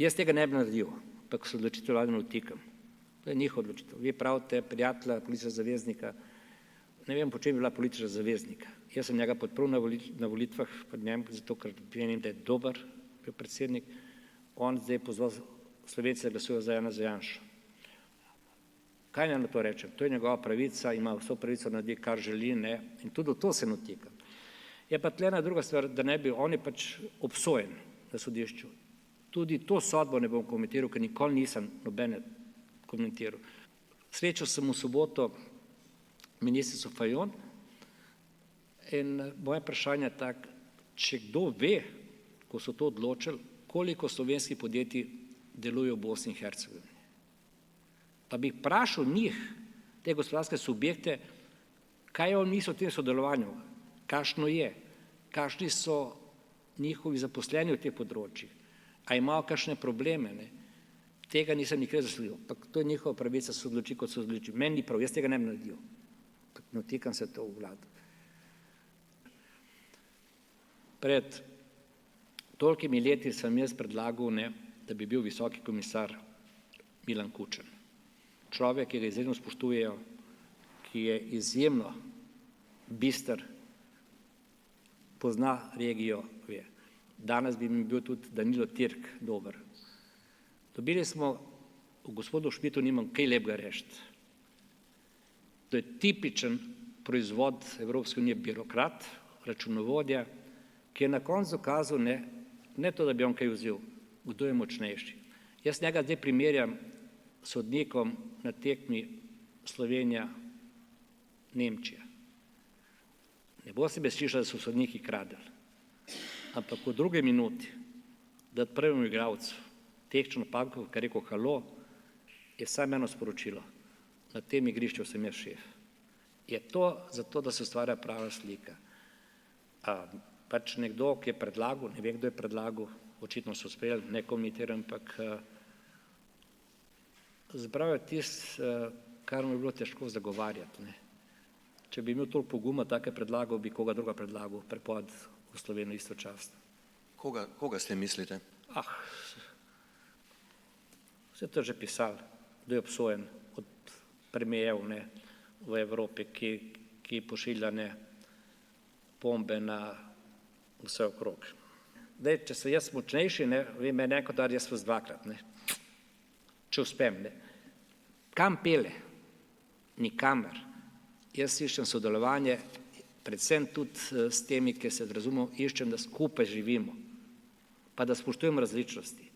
Jaz tega ne bi naredil, ampak se odločitev vlade ne vtikam. To je njihova odločitev. Vi pravite, prijatelja, političnega zaveznika, ne vem, po čem je bila politična zaveznika. Jaz sem njega podprl na volitvah pred njem, zato ker menim, da je dober bil predsednik. On zdaj pozval Slovence, da glasujejo za Janeza Janšo. Kaj naj na to rečem? To je njegova pravica, ima vso pravico narediti, kar želi, ne, in tudi v to se ne vtikam. Je pa tle ena druga stvar, da ne bi, on je pač obsojen na sodišču. Tudi to sodbo ne bom komentiral, ker nikoli nisem nobene komentiral. Srečal sem v soboto ministrico Fajon in moje vprašanje je tako, če kdo ve, ko so to odločili, koliko slovenskih podjetij deluje v Bosni in Hercegovini. Pa bi vprašal njih, te gospodarske subjekte, kaj oni mislijo o tem sodelovanju, kakšno je, kakšni so njihovi zaposleni v teh področjih, a imajo kakšne probleme, ne. Tega nisem nikoli zasledil, ampak to je njihova pravica, se odloči, kot se odloči. Meni ni prav, jaz tega ne bi naredil. Ne vtikam se to v vlado. Pred tolikimi leti sem jaz predlagal, ne, da bi bil visoki komisar Milan Kučan. Človek, ki ga izredno spoštujejo, ki je izjemno bister, pozna regijo, ve. Danes bi mi bil tudi Danilo Tirk dober. Dobili smo, v gospodu Šmitu nimam kaj lepega reči. To je tipičen proizvod Evropske unije, birokrat, računovodja, ki je na koncu dokazal, ne to, da bi on kaj vzel, kdo je močnejši. Jaz njega zdaj primerjam s sodnikom na tekmi Slovenija-Nemčija. Ne boste me slišali, da so sodniki kradli, ampak v drugi minuti, da prvemu igralcu tehnično napako, kar je rekel halo, je samo eno sporočilo. Na tem igrišču sem jaz šef. Je to zato, da se ustvarja prava slika. Pač nekdo, ki je predlagal, ne vem, kdo je predlagal, očitno so sprejeli, ne komentiram, ampak zbral je tisto, kar mu je bilo težko zagovarjati, ne. Če bi imel toliko poguma, take predlagal, bi koga druga predlagal, prepoved v Sloveniji istočasno. Koga ste mislite? Vse to že pisali, kdo je obsojen od premijev v Evropi, ki pošilja bombe na vse okrog. Zdaj, če sem jaz močnejši, vem, meni enko dar, jaz vas dvakrat, če uspem. Kam pele? Nikamer. Jaz iščem sodelovanje, predvsem tudi s temi, ki se razumemo, iščem, da skupaj živimo, pa da spoštujemo različnosti.